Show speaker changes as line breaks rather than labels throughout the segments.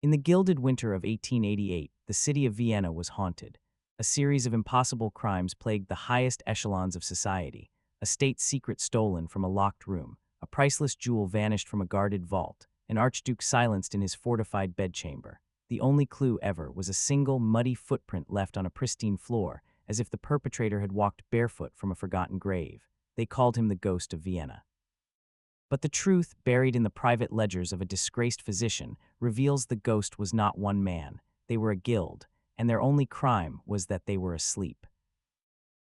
In the gilded winter of 1888, the city of Vienna was haunted. A series of impossible crimes plagued the highest echelons of society. A state secret stolen from a locked room, a priceless jewel vanished from a guarded vault, an archduke silenced in his fortified bedchamber. The only clue ever was a single muddy footprint left on a pristine floor, as if the perpetrator had walked barefoot from a forgotten grave. They called him the Ghost of Vienna. But the truth, buried in the private ledgers of a disgraced physician, reveals the ghost was not one man. They were a guild, and their only crime was that they were asleep.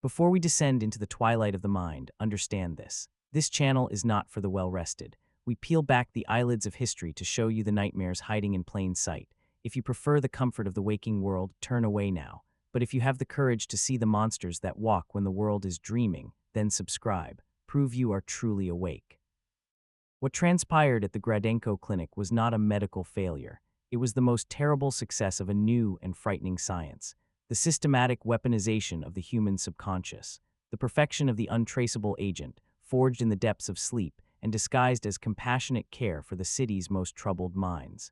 Before we descend into the twilight of the mind, understand this. This channel is not for the well-rested. We peel back the eyelids of history to show you the nightmares hiding in plain sight. If you prefer the comfort of the waking world, turn away now. But if you have the courage to see the monsters that walk when the world is dreaming, then subscribe. Prove you are truly awake. What transpired at the Gradenko Clinic was not a medical failure. It was the most terrible success of a new and frightening science. The systematic weaponization of the human subconscious. The perfection of the untraceable agent, forged in the depths of sleep and disguised as compassionate care for the city's most troubled minds.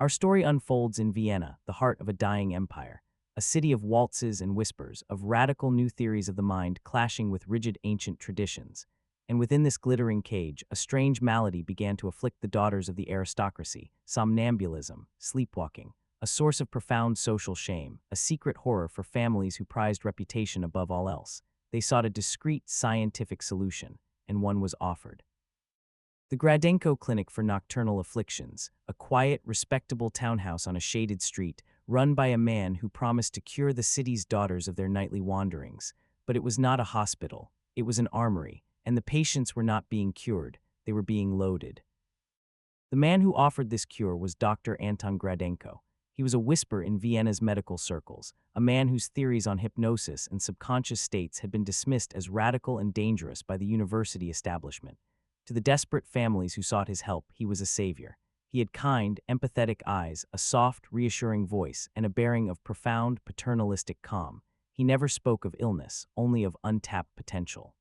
Our story unfolds in Vienna, the heart of a dying empire. A city of waltzes and whispers, of radical new theories of the mind clashing with rigid ancient traditions. And within this glittering cage, a strange malady began to afflict the daughters of the aristocracy: somnambulism, sleepwalking, a source of profound social shame, a secret horror for families who prized reputation above all else. They sought a discreet, scientific solution, and one was offered. The Gradenko Clinic for Nocturnal Afflictions, a quiet, respectable townhouse on a shaded street, run by a man who promised to cure the city's daughters of their nightly wanderings. But it was not a hospital, it was an armory. And the patients were not being cured, they were being loaded. The man who offered this cure was Dr. Anton Gradenko. He was a whisper in Vienna's medical circles, a man whose theories on hypnosis and subconscious states had been dismissed as radical and dangerous by the university establishment. To the desperate families who sought his help, he was a savior. He had kind, empathetic eyes, a soft, reassuring voice, and a bearing of profound, paternalistic calm. He never spoke of illness, only of untapped potential.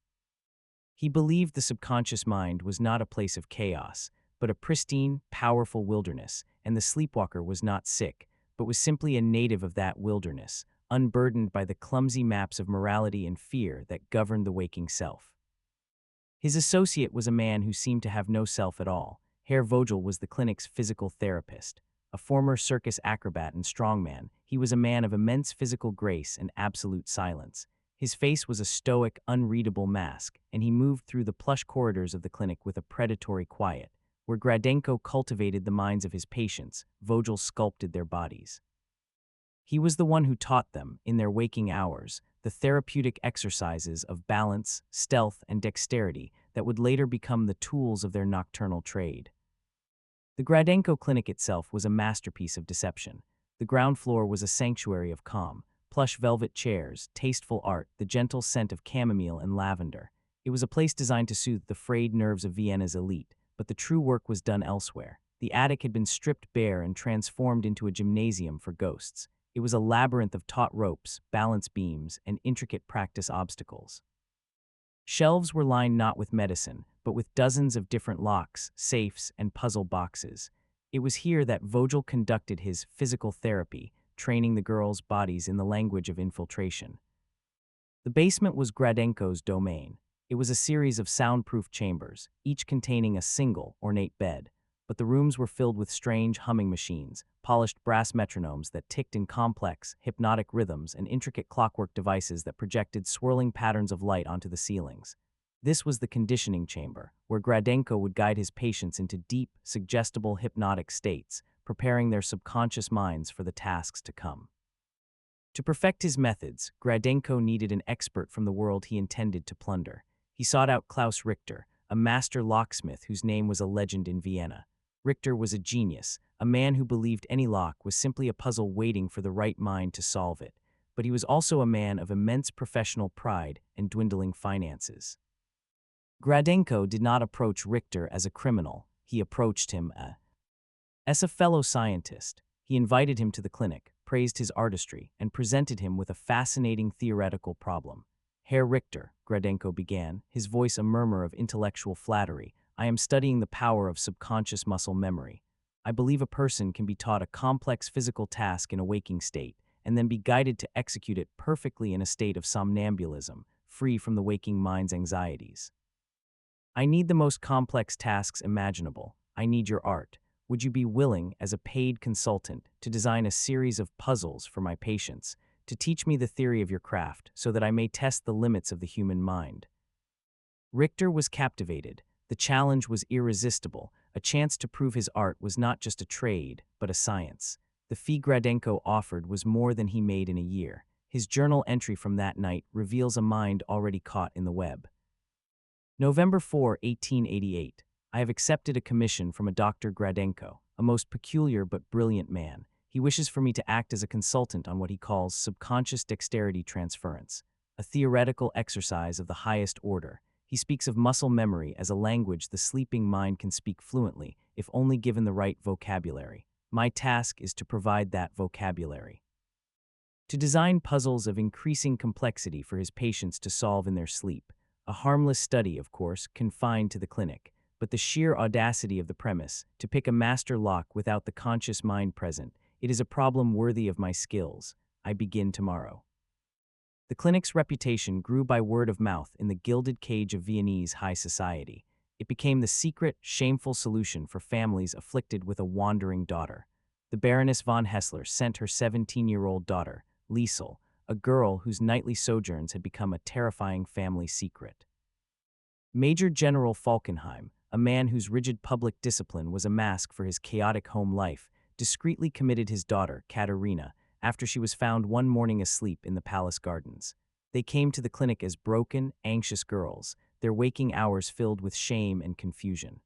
He believed the subconscious mind was not a place of chaos, but a pristine, powerful wilderness, and the sleepwalker was not sick, but was simply a native of that wilderness, unburdened by the clumsy maps of morality and fear that governed the waking self. His associate was a man who seemed to have no self at all. Herr Vogel was the clinic's physical therapist. A former circus acrobat and strongman, he was a man of immense physical grace and absolute silence. His face was a stoic, unreadable mask, and he moved through the plush corridors of the clinic with a predatory quiet. Where Gradenko cultivated the minds of his patients, Vogel sculpted their bodies. He was the one who taught them, in their waking hours, the therapeutic exercises of balance, stealth, and dexterity that would later become the tools of their nocturnal trade. The Gradenko Clinic itself was a masterpiece of deception. The ground floor was a sanctuary of calm. Plush velvet chairs, tasteful art, the gentle scent of chamomile and lavender. It was a place designed to soothe the frayed nerves of Vienna's elite, but the true work was done elsewhere. The attic had been stripped bare and transformed into a gymnasium for ghosts. It was a labyrinth of taut ropes, balance beams, and intricate practice obstacles. Shelves were lined not with medicine, but with dozens of different locks, safes, and puzzle boxes. It was here that Vogel conducted his physical therapy, training the girls' bodies in the language of infiltration. The basement was Gradenko's domain. It was a series of soundproof chambers, each containing a single, ornate bed, but the rooms were filled with strange humming machines, polished brass metronomes that ticked in complex, hypnotic rhythms, and intricate clockwork devices that projected swirling patterns of light onto the ceilings. This was the conditioning chamber, where Gradenko would guide his patients into deep, suggestible hypnotic states, preparing their subconscious minds for the tasks to come. To perfect his methods, Gradenko needed an expert from the world he intended to plunder. He sought out Klaus Richter, a master locksmith whose name was a legend in Vienna. Richter was a genius, a man who believed any lock was simply a puzzle waiting for the right mind to solve it. But he was also a man of immense professional pride and dwindling finances. Gradenko did not approach Richter as a criminal. He approached him as a fellow scientist. He invited him to the clinic, praised his artistry, and presented him with a fascinating theoretical problem. Herr Richter, Gradenko began, his voice a murmur of intellectual flattery, I am studying the power of subconscious muscle memory. I believe a person can be taught a complex physical task in a waking state, and then be guided to execute it perfectly in a state of somnambulism, free from the waking mind's anxieties. I need the most complex tasks imaginable. I need your art. Would you be willing, as a paid consultant, to design a series of puzzles for my patients, to teach me the theory of your craft, so that I may test the limits of the human mind? Richter was captivated. The challenge was irresistible. A chance to prove his art was not just a trade, but a science. The fee Gradenko offered was more than he made in a year. His journal entry from that night reveals a mind already caught in the web. November 4, 1888. I have accepted a commission from a Dr. Gradenko, a most peculiar but brilliant man. He wishes for me to act as a consultant on what he calls subconscious dexterity transference, a theoretical exercise of the highest order. He speaks of muscle memory as a language the sleeping mind can speak fluently, if only given the right vocabulary. My task is to provide that vocabulary. To design puzzles of increasing complexity for his patients to solve in their sleep. A harmless study, of course, confined to the clinic, but the sheer audacity of the premise, to pick a master lock without the conscious mind present, it is a problem worthy of my skills. I begin tomorrow. The clinic's reputation grew by word of mouth in the gilded cage of Viennese high society. It became the secret, shameful solution for families afflicted with a wandering daughter. The Baroness von Hessler sent her 17-year-old daughter, Liesel, a girl whose nightly sojourns had become a terrifying family secret. Major General Falkenheim, a man whose rigid public discipline was a mask for his chaotic home life, discreetly committed his daughter, Katerina, after she was found one morning asleep in the palace gardens. They came to the clinic as broken, anxious girls, their waking hours filled with shame and confusion.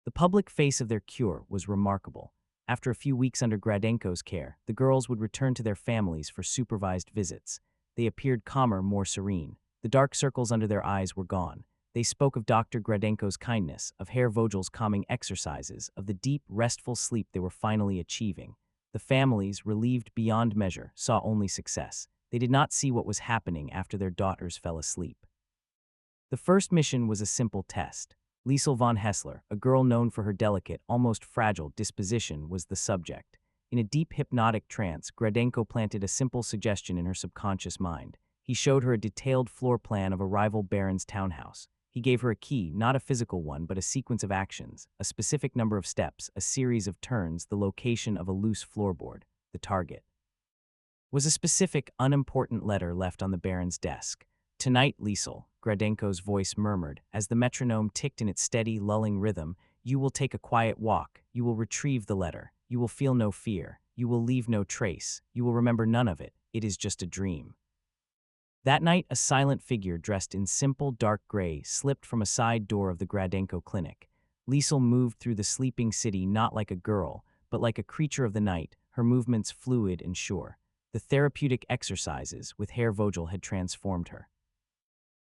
The public face of their cure was remarkable. After a few weeks under Gradenko's care, the girls would return to their families for supervised visits. They appeared calmer, more serene. The dark circles under their eyes were gone. They spoke of Dr. Gradenko's kindness, of Herr Vogel's calming exercises, of the deep, restful sleep they were finally achieving. The families, relieved beyond measure, saw only success. They did not see what was happening after their daughters fell asleep. The first mission was a simple test. Liesel von Hessler, a girl known for her delicate, almost fragile disposition, was the subject. In a deep hypnotic trance, Gradenko planted a simple suggestion in her subconscious mind. He showed her a detailed floor plan of a rival baron's townhouse. He gave her a key, not a physical one, but a sequence of actions, a specific number of steps, a series of turns, the location of a loose floorboard. The target was a specific, unimportant letter left on the baron's desk. "Tonight, Liesel," Gradenko's voice murmured, as the metronome ticked in its steady, lulling rhythm, "you will take a quiet walk, you will retrieve the letter, you will feel no fear, you will leave no trace, you will remember none of it, it is just a dream." That night, a silent figure dressed in simple, dark gray slipped from a side door of the Gradenko Clinic. Liesel moved through the sleeping city not like a girl, but like a creature of the night, her movements fluid and sure. The therapeutic exercises with Herr Vogel had transformed her.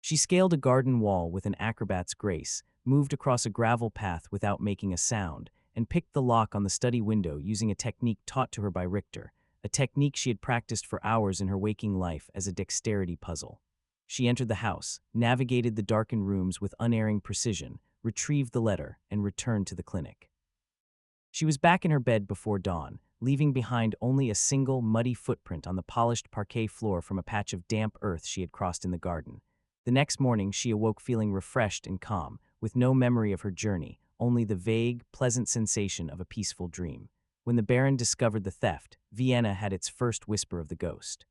She scaled a garden wall with an acrobat's grace, moved across a gravel path without making a sound, and picked the lock on the study window using a technique taught to her by Richter, a technique she had practiced for hours in her waking life as a dexterity puzzle. She entered the house, navigated the darkened rooms with unerring precision, retrieved the letter, and returned to the clinic. She was back in her bed before dawn, leaving behind only a single muddy footprint on the polished parquet floor from a patch of damp earth she had crossed in the garden. The next morning, she awoke feeling refreshed and calm, with no memory of her journey, only the vague, pleasant sensation of a peaceful dream. When the Baron discovered the theft, Vienna had its first whisper of the ghost.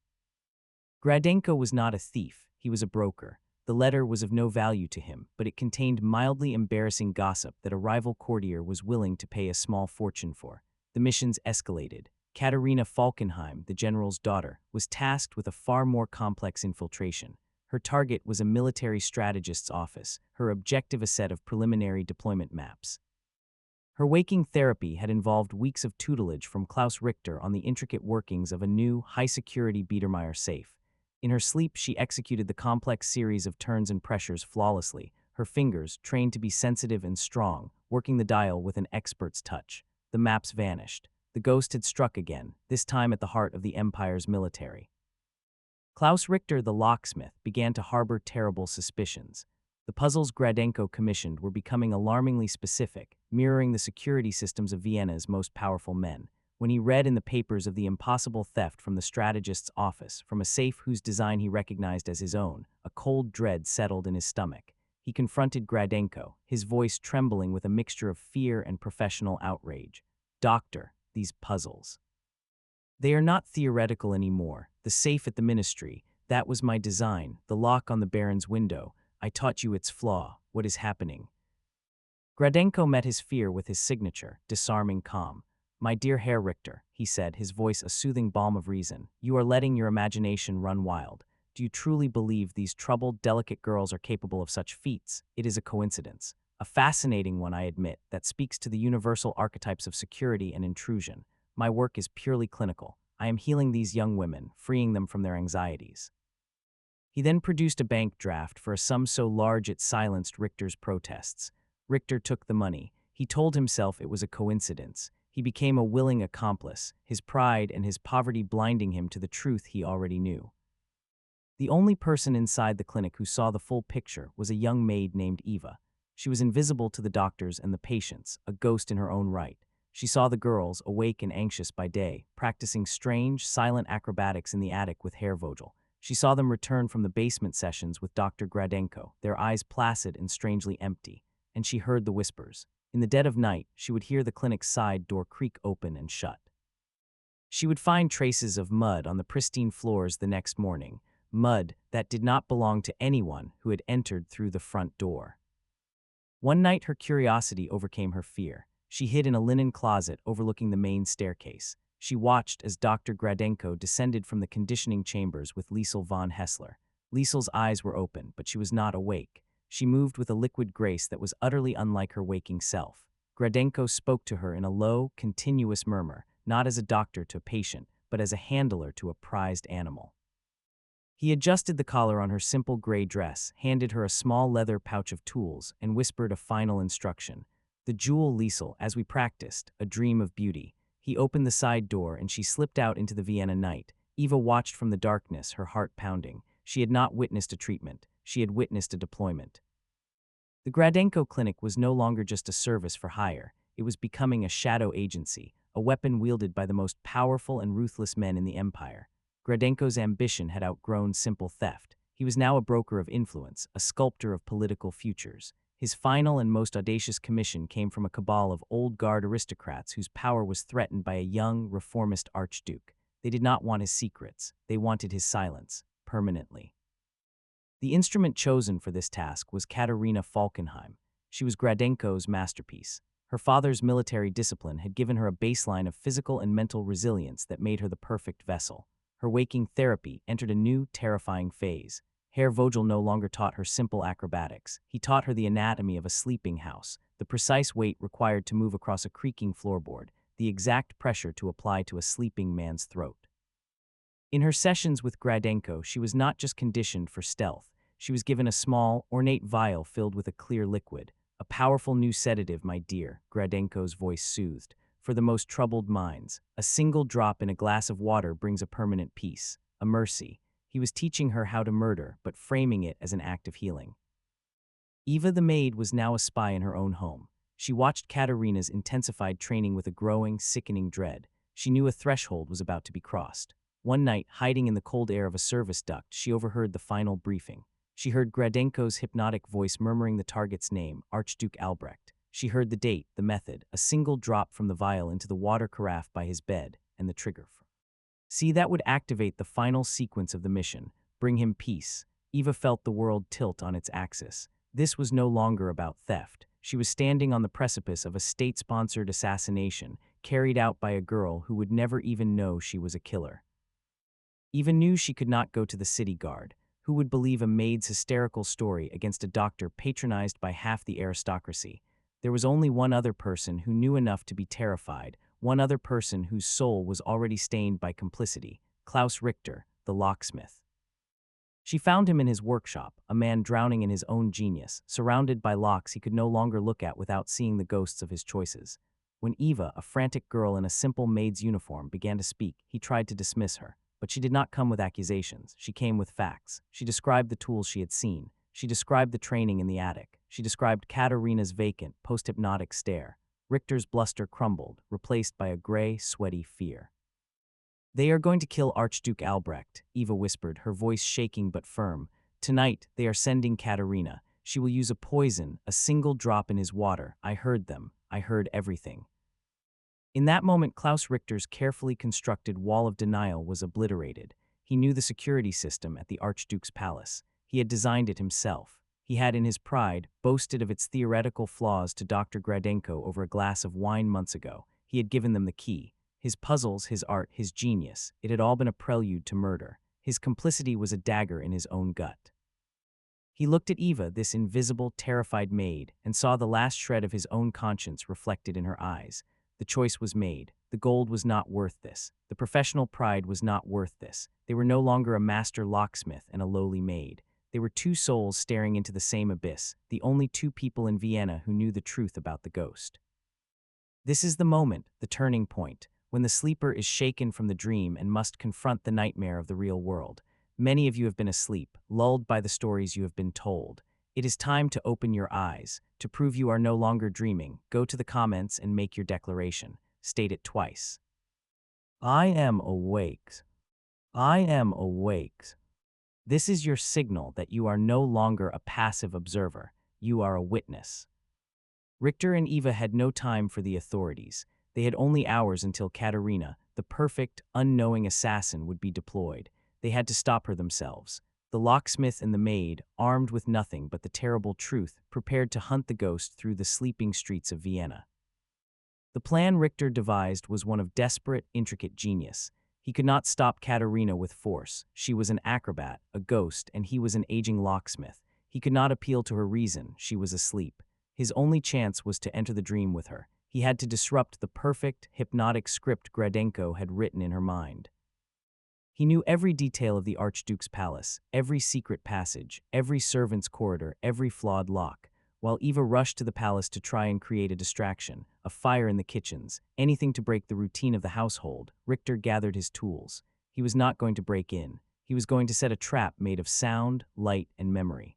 Gradenko was not a thief, he was a broker. The letter was of no value to him, but it contained mildly embarrassing gossip that a rival courtier was willing to pay a small fortune for. The missions escalated. Katerina Falkenheim, the general's daughter, was tasked with a far more complex infiltration. Her target was a military strategist's office, her objective a set of preliminary deployment maps. Her waking therapy had involved weeks of tutelage from Klaus Richter on the intricate workings of a new, high-security Biedermeier safe. In her sleep, she executed the complex series of turns and pressures flawlessly, her fingers, trained to be sensitive and strong, working the dial with an expert's touch. The maps vanished. The ghost had struck again, this time at the heart of the Empire's military. Klaus Richter, the locksmith, began to harbor terrible suspicions. The puzzles Gradenko commissioned were becoming alarmingly specific, mirroring the security systems of Vienna's most powerful men. When he read in the papers of the impossible theft from the strategist's office, from a safe whose design he recognized as his own, a cold dread settled in his stomach. He confronted Gradenko, his voice trembling with a mixture of fear and professional outrage. "Doctor, these puzzles. They are not theoretical anymore. The safe at the ministry, that was my design. The lock on the Baron's window, I taught you its flaw. What is happening?" Gradenko met his fear with his signature, disarming calm. "My dear Herr Richter," he said, his voice a soothing balm of reason, "you are letting your imagination run wild. Do you truly believe these troubled, delicate girls are capable of such feats? It is a coincidence. A fascinating one, I admit, that speaks to the universal archetypes of security and intrusion. My work is purely clinical. I am healing these young women, freeing them from their anxieties." He then produced a bank draft for a sum so large it silenced Richter's protests. Richter took the money. He told himself it was a coincidence. He became a willing accomplice, his pride and his poverty blinding him to the truth he already knew. The only person inside the clinic who saw the full picture was a young maid named Eva. She was invisible to the doctors and the patients, a ghost in her own right. She saw the girls, awake and anxious by day, practicing strange, silent acrobatics in the attic with Herr Vogel. She saw them return from the basement sessions with Dr. Gradenko, their eyes placid and strangely empty. And she heard the whispers. In the dead of night, she would hear the clinic's side door creak open and shut. She would find traces of mud on the pristine floors the next morning, mud that did not belong to anyone who had entered through the front door. One night her curiosity overcame her fear. She hid in a linen closet overlooking the main staircase. She watched as Dr. Gradenko descended from the conditioning chambers with Liesel von Hessler. Liesel's eyes were open, but she was not awake. She moved with a liquid grace that was utterly unlike her waking self. Gradenko spoke to her in a low, continuous murmur, not as a doctor to a patient, but as a handler to a prized animal. He adjusted the collar on her simple gray dress, handed her a small leather pouch of tools, and whispered a final instruction. "The jewel Liesel, as we practiced, a dream of beauty." He opened the side door and she slipped out into the Vienna night. Eva watched from the darkness, her heart pounding. She had not witnessed a treatment. She had witnessed a deployment. The Gradenko Clinic was no longer just a service for hire. It was becoming a shadow agency, a weapon wielded by the most powerful and ruthless men in the empire. Gradenko's ambition had outgrown simple theft. He was now a broker of influence, a sculptor of political futures. His final and most audacious commission came from a cabal of old guard aristocrats whose power was threatened by a young, reformist archduke. They did not want his secrets. They wanted his silence, permanently. The instrument chosen for this task was Katerina Falkenheim. She was Gradenko's masterpiece. Her father's military discipline had given her a baseline of physical and mental resilience that made her the perfect vessel. Her waking therapy entered a new, terrifying phase. Herr Vogel no longer taught her simple acrobatics. He taught her the anatomy of a sleeping house, the precise weight required to move across a creaking floorboard, the exact pressure to apply to a sleeping man's throat. In her sessions with Gradenko, she was not just conditioned for stealth. She was given a small, ornate vial filled with a clear liquid. "A powerful new sedative, my dear," Gradenko's voice soothed. "For the most troubled minds, a single drop in a glass of water brings a permanent peace, a mercy." He was teaching her how to murder, but framing it as an act of healing. Eva the maid was now a spy in her own home. She watched Katerina's intensified training with a growing, sickening dread. She knew a threshold was about to be crossed. One night, hiding in the cold air of a service duct, she overheard the final briefing. She heard Gradenko's hypnotic voice murmuring the target's name, Archduke Albrecht. She heard the date, the method, a single drop from the vial into the water carafe by his bed, and the trigger. See, that would activate the final sequence of the mission, bring him peace. Eva felt the world tilt on its axis. This was no longer about theft. She was standing on the precipice of a state-sponsored assassination, carried out by a girl who would never even know she was a killer. Eva knew she could not go to the city guard. Who would believe a maid's hysterical story against a doctor patronized by half the aristocracy? There was only one other person who knew enough to be terrified, one other person whose soul was already stained by complicity, Klaus Richter, the locksmith. She found him in his workshop, a man drowning in his own genius, surrounded by locks he could no longer look at without seeing the ghosts of his choices. When Eva, a frantic girl in a simple maid's uniform, began to speak, he tried to dismiss her. But she did not come with accusations. She came with facts. She described the tools she had seen. She described the training in the attic. She described Katerina's vacant, post-hypnotic stare. Richter's bluster crumbled, replaced by a gray, sweaty fear. "They are going to kill Archduke Albrecht," Eva whispered, her voice shaking but firm. "Tonight, they are sending Katerina. She will use a poison, a single drop in his water. I heard them. I heard everything." In that moment, Klaus Richter's carefully constructed wall of denial was obliterated. He knew the security system at the Archduke's palace. He had designed it himself. He had, in his pride, boasted of its theoretical flaws to Dr. Gradenko over a glass of wine months ago. He had given them the key. His puzzles, his art, his genius, it had all been a prelude to murder. His complicity was a dagger in his own gut. He looked at Eva, this invisible, terrified maid, and saw the last shred of his own conscience reflected in her eyes. The choice was made. The gold was not worth this. The professional pride was not worth this. They were no longer a master locksmith and a lowly maid. They were two souls staring into the same abyss, the only two people in Vienna who knew the truth about the ghost. This is the moment, the turning point, when the sleeper is shaken from the dream and must confront the nightmare of the real world. Many of you have been asleep, lulled by the stories you have been told. It is time to open your eyes. To prove you are no longer dreaming, go to the comments and make your declaration. State it twice. I am awake. I am awake. This is your signal that you are no longer a passive observer. You are a witness. Richter and Eva had no time for the authorities. They had only hours until Katerina, the perfect, unknowing assassin, would be deployed. They had to stop her themselves. The locksmith and the maid, armed with nothing but the terrible truth, prepared to hunt the ghost through the sleeping streets of Vienna. The plan Richter devised was one of desperate, intricate genius. He could not stop Katerina with force. She was an acrobat, a ghost, and he was an aging locksmith. He could not appeal to her reason. She was asleep. His only chance was to enter the dream with her. He had to disrupt the perfect, hypnotic script Gradenko had written in her mind. He knew every detail of the Archduke's palace, every secret passage, every servant's corridor, every flawed lock. While Eva rushed to the palace to try and create a distraction, a fire in the kitchens, anything to break the routine of the household, Richter gathered his tools. He was not going to break in. He was going to set a trap made of sound, light, and memory.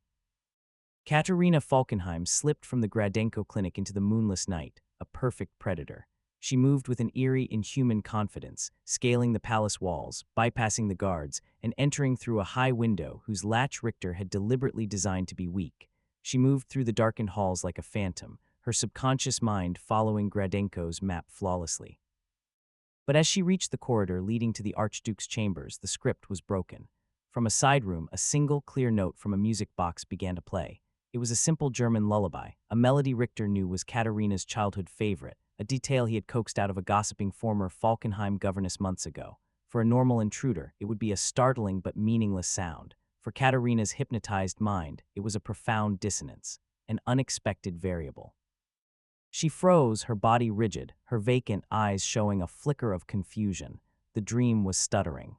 Katerina Falkenheim slipped from the Gradenko Clinic into the moonless night, a perfect predator. She moved with an eerie, inhuman confidence, scaling the palace walls, bypassing the guards, and entering through a high window whose latch Richter had deliberately designed to be weak. She moved through the darkened halls like a phantom, her subconscious mind following Gradenko's map flawlessly. But as she reached the corridor leading to the Archduke's chambers, the script was broken. From a side room, a single, clear note from a music box began to play. It was a simple German lullaby, a melody Richter knew was Katerina's childhood favorite, a detail he had coaxed out of a gossiping former Falkenheim governess months ago. For a normal intruder, it would be a startling but meaningless sound. For Katerina's hypnotized mind, it was a profound dissonance, an unexpected variable. She froze, her body rigid, her vacant eyes showing a flicker of confusion. The dream was stuttering.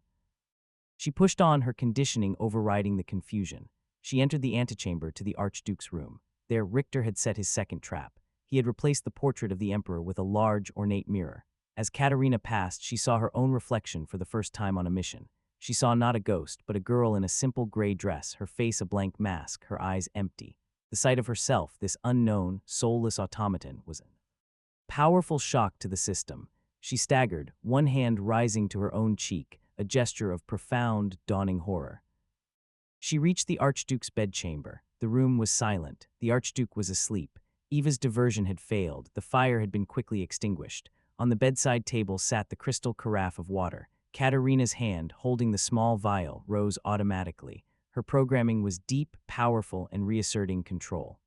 She pushed on, her conditioning overriding the confusion. She entered the antechamber to the Archduke's room. There, Richter had set his second trap. He had replaced the portrait of the emperor with a large, ornate mirror. As Katerina passed, she saw her own reflection for the first time on a mission. She saw not a ghost, but a girl in a simple gray dress, her face a blank mask, her eyes empty. The sight of herself, this unknown, soulless automaton, was a powerful shock to the system. She staggered, one hand rising to her own cheek, a gesture of profound, dawning horror. She reached the Archduke's bedchamber. The room was silent. The Archduke was asleep. Eva's diversion had failed. The fire had been quickly extinguished. On the bedside table sat the crystal carafe of water. Katerina's hand, holding the small vial, rose automatically. Her programming was deep, powerful, and reasserting control.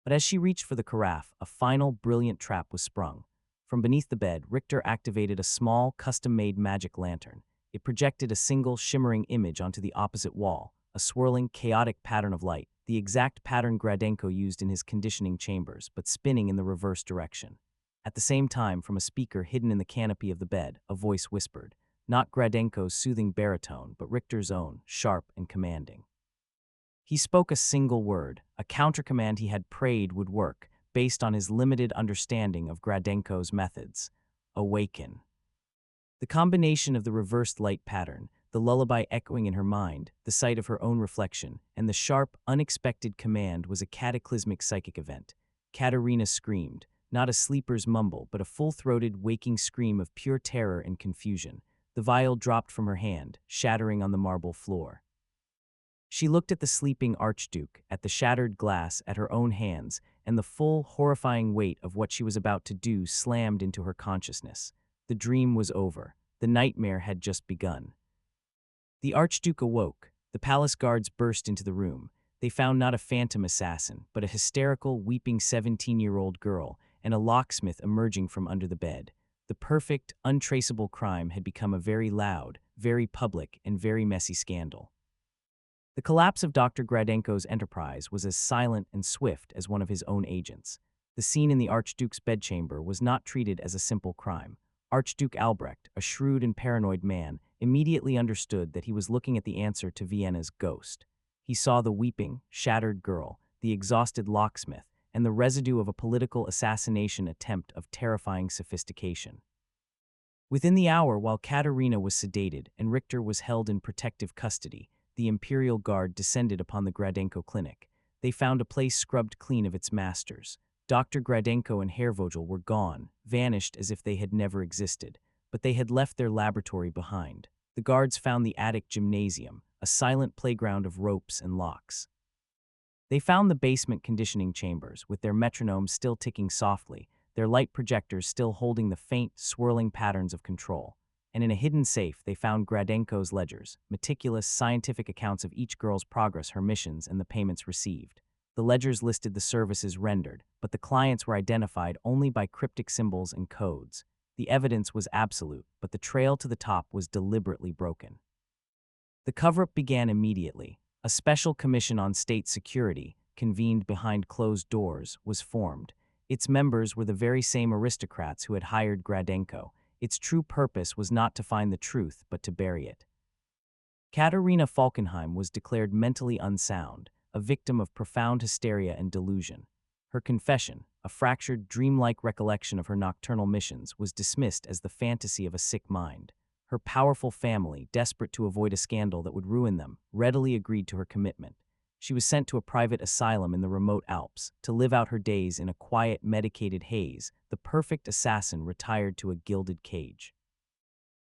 But as she reached for the carafe, a final, brilliant trap was sprung. From beneath the bed, Richter activated a small, custom-made magic lantern. It projected a single, shimmering image onto the opposite wall, a swirling, chaotic pattern of light, the exact pattern Gradenko used in his conditioning chambers, but spinning in the reverse direction. At the same time, from a speaker hidden in the canopy of the bed, a voice whispered, not Gradenko's soothing baritone, but Richter's own, sharp and commanding. He spoke a single word, a countercommand he had prayed would work, based on his limited understanding of Gradenko's methods. Awaken. The combination of the reversed light pattern, the lullaby echoing in her mind, the sight of her own reflection, and the sharp, unexpected command was a cataclysmic psychic event. Katerina screamed, not a sleeper's mumble, but a full-throated, waking scream of pure terror and confusion. The vial dropped from her hand, shattering on the marble floor. She looked at the sleeping archduke, at the shattered glass, at her own hands, and the full, horrifying weight of what she was about to do slammed into her consciousness. The dream was over. The nightmare had just begun. The archduke awoke. The palace guards burst into the room. They found not a phantom assassin, but a hysterical, weeping 17-year-old girl and a locksmith emerging from under the bed. The perfect, untraceable crime had become a very loud, very public, and very messy scandal. The collapse of Dr. Gradenko's enterprise was as silent and swift as one of his own agents. The scene in the Archduke's bedchamber was not treated as a simple crime. Archduke Albrecht, a shrewd and paranoid man, immediately understood that he was looking at the answer to Vienna's ghost. He saw the weeping, shattered girl, the exhausted locksmith, and the residue of a political assassination attempt of terrifying sophistication. Within the hour, while Katerina was sedated and Richter was held in protective custody, the Imperial Guard descended upon the Gradenko Clinic. They found a place scrubbed clean of its masters. Dr. Gradenko and Herr Vogel were gone, vanished as if they had never existed, but they had left their laboratory behind. The guards found the attic gymnasium, a silent playground of ropes and locks. They found the basement conditioning chambers, with their metronomes still ticking softly, their light projectors still holding the faint, swirling patterns of control. And in a hidden safe, they found Gradenko's ledgers, meticulous, scientific accounts of each girl's progress, her missions, and the payments received. The ledgers listed the services rendered, but the clients were identified only by cryptic symbols and codes. The evidence was absolute, but the trail to the top was deliberately broken. The cover-up began immediately. A special commission on state security, convened behind closed doors, was formed. Its members were the very same aristocrats who had hired Gradenko. Its true purpose was not to find the truth, but to bury it. Katerina Falkenheim was declared mentally unsound, a victim of profound hysteria and delusion. Her confession, a fractured, dreamlike recollection of her nocturnal missions, was dismissed as the fantasy of a sick mind. Her powerful family, desperate to avoid a scandal that would ruin them, readily agreed to her commitment. She was sent to a private asylum in the remote Alps to live out her days in a quiet, medicated haze. The perfect assassin retired to a gilded cage.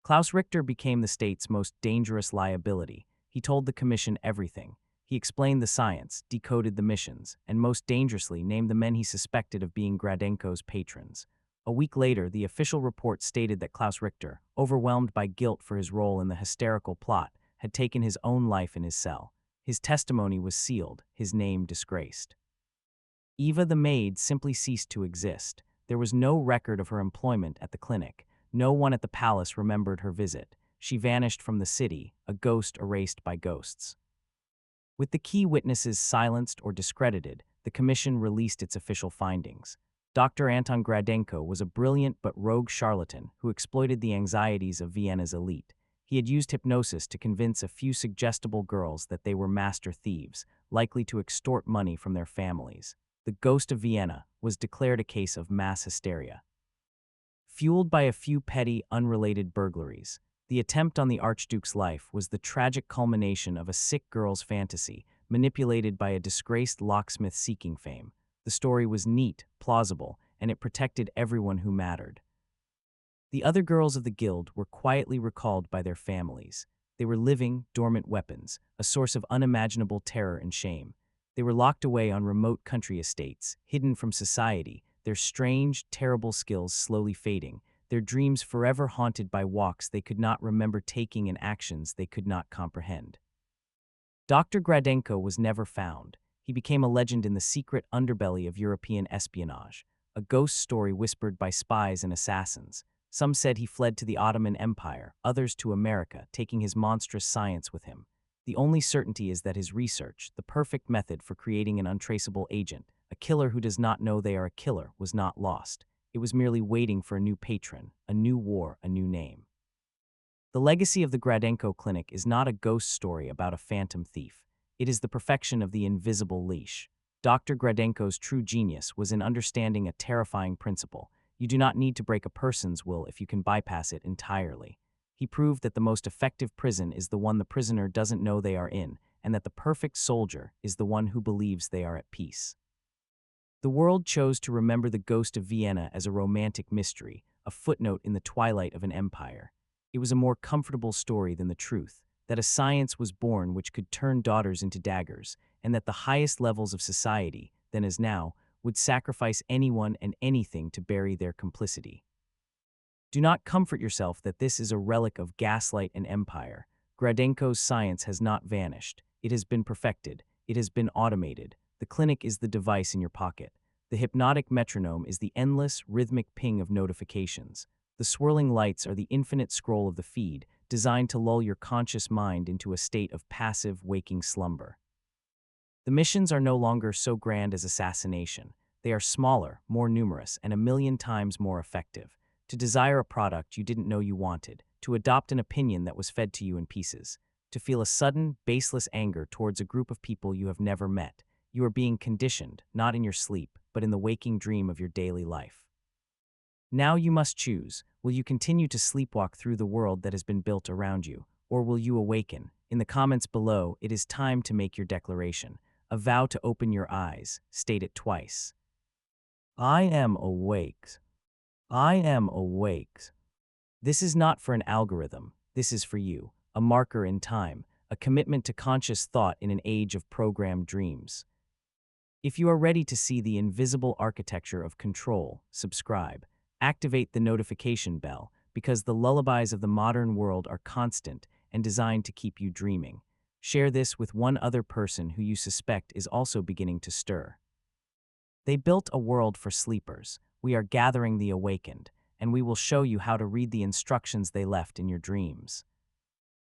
Klaus Richter became the state's most dangerous liability. He told the commission everything. He explained the science, decoded the missions, and most dangerously named the men he suspected of being Gradenko's patrons. A week later, the official report stated that Klaus Richter, overwhelmed by guilt for his role in the hysterical plot, had taken his own life in his cell. His testimony was sealed, his name disgraced. Eva the maid simply ceased to exist. There was no record of her employment at the clinic. No one at the palace remembered her visit. She vanished from the city, a ghost erased by ghosts. With the key witnesses silenced or discredited, the commission released its official findings. Dr. Anton Gradenko was a brilliant but rogue charlatan who exploited the anxieties of Vienna's elite. He had used hypnosis to convince a few suggestible girls that they were master thieves, likely to extort money from their families. The ghost of Vienna was declared a case of mass hysteria. Fueled by a few petty, unrelated burglaries, the attempt on the Archduke's life was the tragic culmination of a sick girl's fantasy, manipulated by a disgraced locksmith seeking fame. The story was neat, plausible, and it protected everyone who mattered. The other girls of the guild were quietly recalled by their families. They were living, dormant weapons, a source of unimaginable terror and shame. They were locked away on remote country estates, hidden from society, their strange, terrible skills slowly fading, their dreams forever haunted by walks they could not remember taking and actions they could not comprehend. Dr. Gradenko was never found. He became a legend in the secret underbelly of European espionage, a ghost story whispered by spies and assassins. Some said he fled to the Ottoman Empire, others to America, taking his monstrous science with him. The only certainty is that his research, the perfect method for creating an untraceable agent, a killer who does not know they are a killer, was not lost. It was merely waiting for a new patron, a new war, a new name. The legacy of the Gradenko Clinic is not a ghost story about a phantom thief. It is the perfection of the invisible leash. Dr. Gradenko's true genius was in understanding a terrifying principle. You do not need to break a person's will if you can bypass it entirely. He proved that the most effective prison is the one the prisoner doesn't know they are in, and that the perfect soldier is the one who believes they are at peace. The world chose to remember the ghost of Vienna as a romantic mystery, a footnote in the twilight of an empire. It was a more comfortable story than the truth, that a science was born which could turn daughters into daggers, and that the highest levels of society, then as now, would sacrifice anyone and anything to bury their complicity. Do not comfort yourself that this is a relic of gaslight and empire. Gradenko's science has not vanished. It has been perfected. It has been automated. The clinic is the device in your pocket. The hypnotic metronome is the endless, rhythmic ping of notifications. The swirling lights are the infinite scroll of the feed, designed to lull your conscious mind into a state of passive, waking slumber. The missions are no longer so grand as assassination. They are smaller, more numerous, and a million times more effective. To desire a product you didn't know you wanted, to adopt an opinion that was fed to you in pieces, to feel a sudden, baseless anger towards a group of people you have never met. You are being conditioned, not in your sleep, but in the waking dream of your daily life. Now you must choose. Will you continue to sleepwalk through the world that has been built around you, or will you awaken? In the comments below, it is time to make your declaration. A vow to open your eyes. State it twice. I am awake. I am awake. This is not for an algorithm. This is for you, a marker in time, a commitment to conscious thought in an age of programmed dreams. If you are ready to see the invisible architecture of control, subscribe. Activate the notification bell, because the lullabies of the modern world are constant and designed to keep you dreaming. Share this with one other person who you suspect is also beginning to stir. They built a world for sleepers. We are gathering the awakened, and we will show you how to read the instructions they left in your dreams.